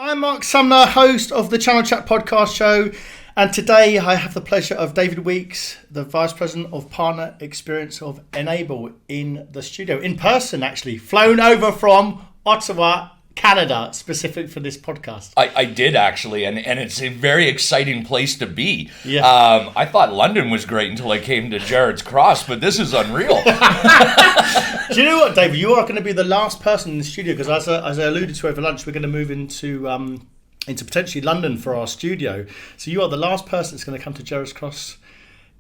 I'm Mark Sumner, host of the Channel Chat podcast show, and today I have the pleasure of David Weeks, the Vice President of Partner Experience of Enable, in the studio, in person actually, flown over from Ottawa, Canada, specific for this podcast. I did actually, and it's a very exciting place to be. Yeah. I thought London was great until I came to Jared's Cross, but this is unreal. Do you know what, David? You are going to be the last person in the studio because, as I alluded to over lunch, we're going to move into potentially London for our studio. So you are the last person that's going to come to Jared's Cross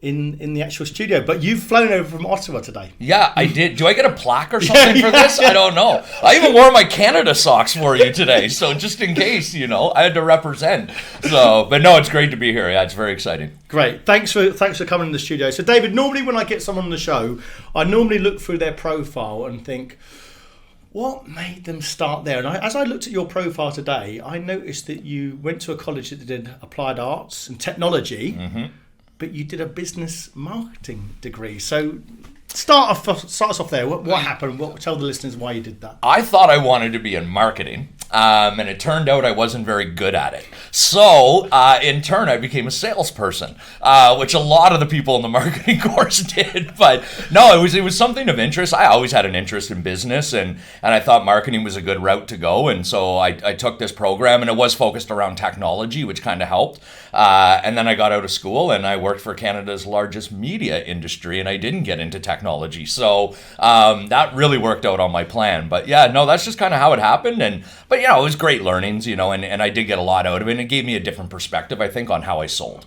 in the actual studio, but you've flown over from Ottawa today. Yeah, I did. Do I get a plaque or something for this? I don't know. I even wore my Canada socks for you today, so just in case, I had to represent. So, but no, it's great to be here. Yeah, it's very exciting. Great. Thanks for coming in the studio. So, David, normally when I get someone on the show, I normally look through their profile and think, what made them start there? And as I looked at your profile today, I noticed that you went to a college that did applied arts and technology. Mm-hmm. But you did a business marketing degree. So start us off there. What happened? Tell the listeners why you did that. I thought I wanted to be in marketing, and it turned out I wasn't very good at it. So in turn, I became a salesperson, which a lot of the people in the marketing course did. But no, it was something of interest. I always had an interest in business, and I thought marketing was a good route to go. And so I took this program, and it was focused around technology, which kind of helped. And then I got out of school, and I worked for Canada's largest media industry, and I didn't get into technology. So that really worked out on my plan. But yeah, no, that's just kind of how it happened. But it was great learnings, and I did get a lot out of it. And it gave me a different perspective, I think, on how I sold.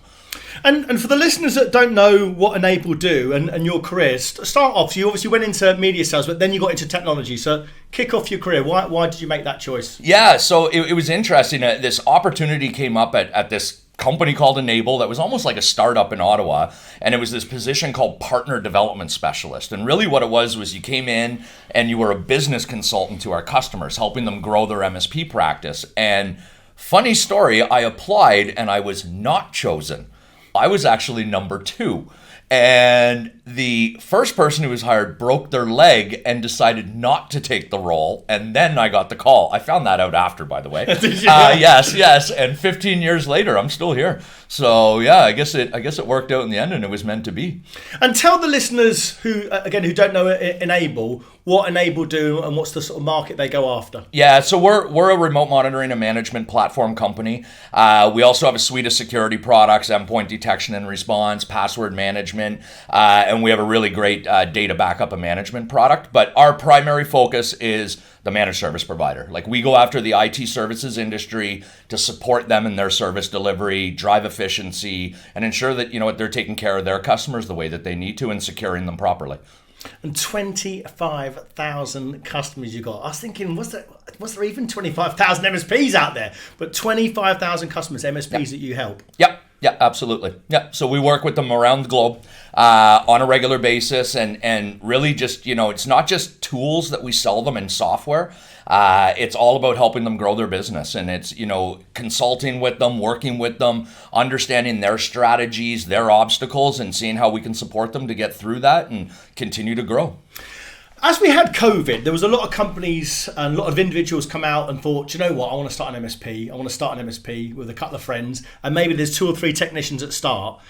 And for the listeners that don't know what Enable do and your career, start off. So you obviously went into media sales, but then you got into technology. So kick off your career. Why did you make that choice? Yeah, so it was interesting. This opportunity came up at this company called Enable that was almost like a startup in Ottawa, and it was this position called Partner Development Specialist. And really what it was you came in and you were a business consultant to our customers, helping them grow their MSP practice. And funny story, I applied and I was not chosen. I was actually number 2. And the first person who was hired broke their leg and decided not to take the role. And then I got the call. I found that out after, by the way. Yes. And 15 years later, I'm still here. So yeah, I guess it worked out in the end, and it was meant to be. And tell the listeners who don't know Enable, what Enable do and what's the sort of market they go after. Yeah, so we're a remote monitoring and management platform company. We also have a suite of security products, endpoint detection and response, password management, and we have a really great data backup and management product. But our primary focus is the managed service provider. Like, we go after the IT services industry to support them in their service delivery, drive efficiency, and ensure that they're taking care of their customers the way that they need to and securing them properly. And 25,000 customers you got. I was thinking, was there even 25,000 MSPs out there? But 25,000 customers, MSPs that you help. Yep. Yeah, absolutely. Yeah, so we work with them around the globe on a regular basis, and really just, it's not just tools that we sell them in software. It's all about helping them grow their business, and it's, consulting with them, working with them, understanding their strategies, their obstacles, and seeing how we can support them to get through that and continue to grow. As we had COVID, there was a lot of companies and a lot of individuals come out and thought, do you know what, I want to start an MSP. I want to start an MSP with a couple of friends, and maybe there's 2 or 3 technicians at start.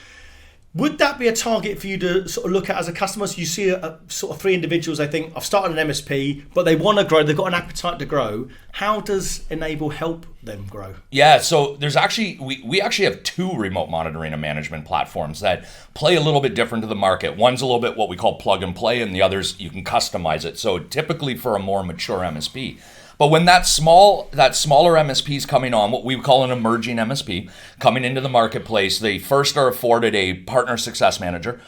Would that be a target for you to sort of look at as a customer? So you see a sort of 3 individuals, I think, I've started an MSP, but they want to grow, they've got an appetite to grow. How does Enable help them grow? Yeah, so there's actually, we actually have 2 remote monitoring and management platforms that play a little bit different to the market. One's a little bit what we call plug and play, and the other's you can customize it. So typically for a more mature MSP. But when that smaller MSP is coming on, what we call an emerging MSP, coming into the marketplace, they first are afforded a partner success manager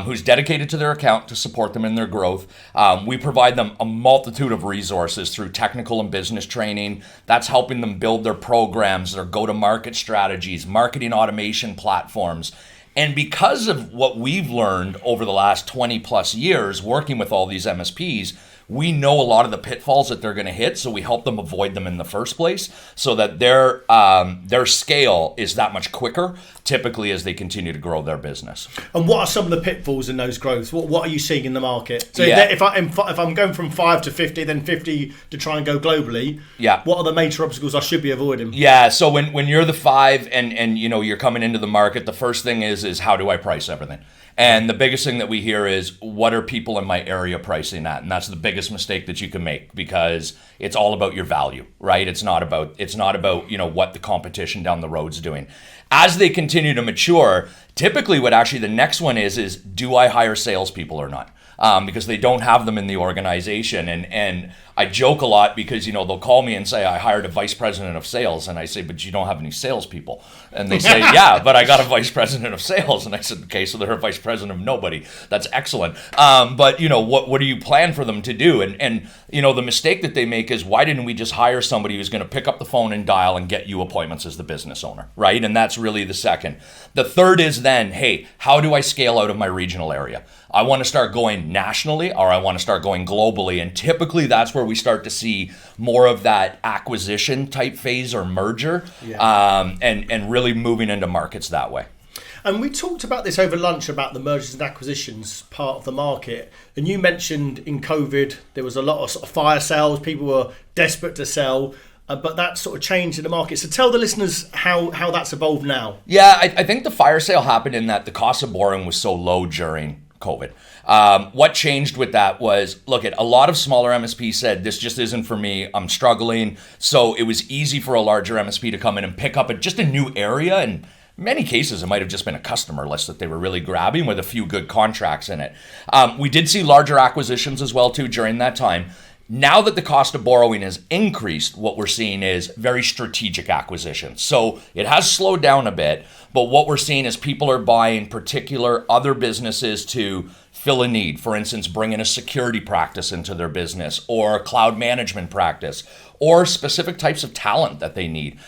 who's dedicated to their account to support them in their growth. We provide them a multitude of resources through technical and business training. That's helping them build their programs, their go-to-market strategies, marketing automation platforms. And because of what we've learned over the last 20 plus years working with all these MSPs, we know a lot of the pitfalls that they're going to hit, so we help them avoid them in the first place, so that their scale is that much quicker, typically as they continue to grow their business. And what are some of the pitfalls in those growths? What are you seeing in the market? So Yeah. if I'm going from 5 to 50, then 50 to try and go globally, Yeah. what are the major obstacles I should be avoiding? Yeah, so when you're the 5 and you know you're coming into the market, the first thing is how do I price everything? And the biggest thing that we hear is, what are people in my area pricing at? And that's the biggest mistake that you can make, because it's all about your value, right? It's not about you know what the competition down the road's doing. As they continue to mature, typically what actually the next one is do I hire salespeople or not? Because they don't have them in the organization. And I joke a lot because, you know, they'll call me and say, I hired a vice president of sales. And I say, but you don't have any salespeople. And they say, yeah, but I got a vice president of sales. And I said, okay, so they're a vice president of nobody. That's excellent. But, you know, what do you plan for them to do? And, you know, the mistake that they make is, why didn't we just hire somebody who's going to pick up the phone and dial and get you appointments as the business owner, right? And that's really the second. The third is then, hey, how do I scale out of my regional area? I want to start going nationally, or I want to start going globally. And typically that's where we start to see more of that acquisition type phase or merger, and really moving into markets that way. And we talked about this over lunch, about the mergers and acquisitions part of the market. And you mentioned in COVID, there was a lot of sort of fire sales. People were desperate to sell. But that sort of changed in the market. So tell the listeners how that's evolved now. Yeah, I think the fire sale happened in that the cost of borrowing was so low during COVID. What changed with that was, look, a lot of smaller MSPs said, this just isn't for me, I'm struggling. So it was easy for a larger MSP to come in and pick up just a new area. And in many cases, it might have just been a customer list that they were really grabbing with a few good contracts in it. We did see larger acquisitions as well, too, during that time. Now that the cost of borrowing has increased, what we're seeing is very strategic acquisitions. So it has slowed down a bit, but what we're seeing is people are buying particular other businesses to fill a need. For instance, bringing a security practice into their business, or a cloud management practice, or specific types of talent that they need,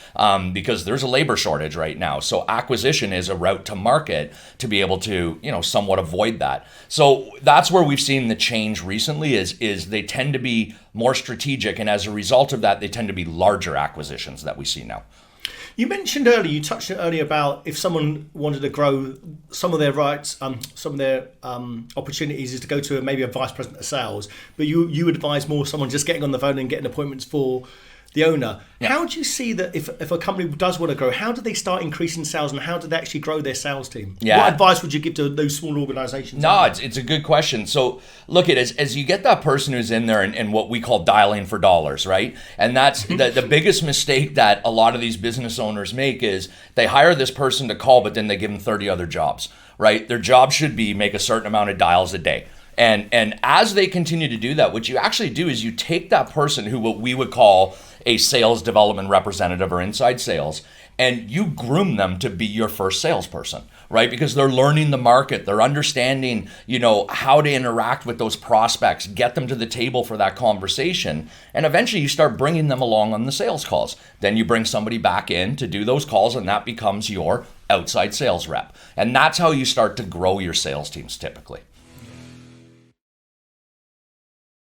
because there's a labor shortage right now. So acquisition is a route to market to be able to, you know, somewhat avoid that. So that's where we've seen the change recently is they tend to be more strategic, and as a result of that, they tend to be larger acquisitions that we see now. You mentioned earlier, you touched on earlier about if someone wanted to grow, some of their rights, some of their opportunities is to go to maybe a vice president of sales, but you advise more someone just getting on the phone and getting appointments for the owner. Yeah. How do you see that if a company does want to grow, how do they start increasing sales, and how do they actually grow their sales team? Yeah. What advice would you give to those small organizations? No, it's a good question. So look at as you get that person who's in there and what we call dialing for dollars, right? And that's the biggest mistake that a lot of these business owners make is they hire this person to call, but then they give them 30 other jobs, right? Their job should be make a certain amount of dials a day. And as they continue to do that, what you actually do is you take that person who what we would call a sales development representative or inside sales, and you groom them to be your first salesperson, right? Because they're learning the market, they're understanding, you know, how to interact with those prospects, get them to the table for that conversation, and eventually you start bringing them along on the sales calls. Then you bring somebody back in to do those calls, and that becomes your outside sales rep. And that's how you start to grow your sales teams typically.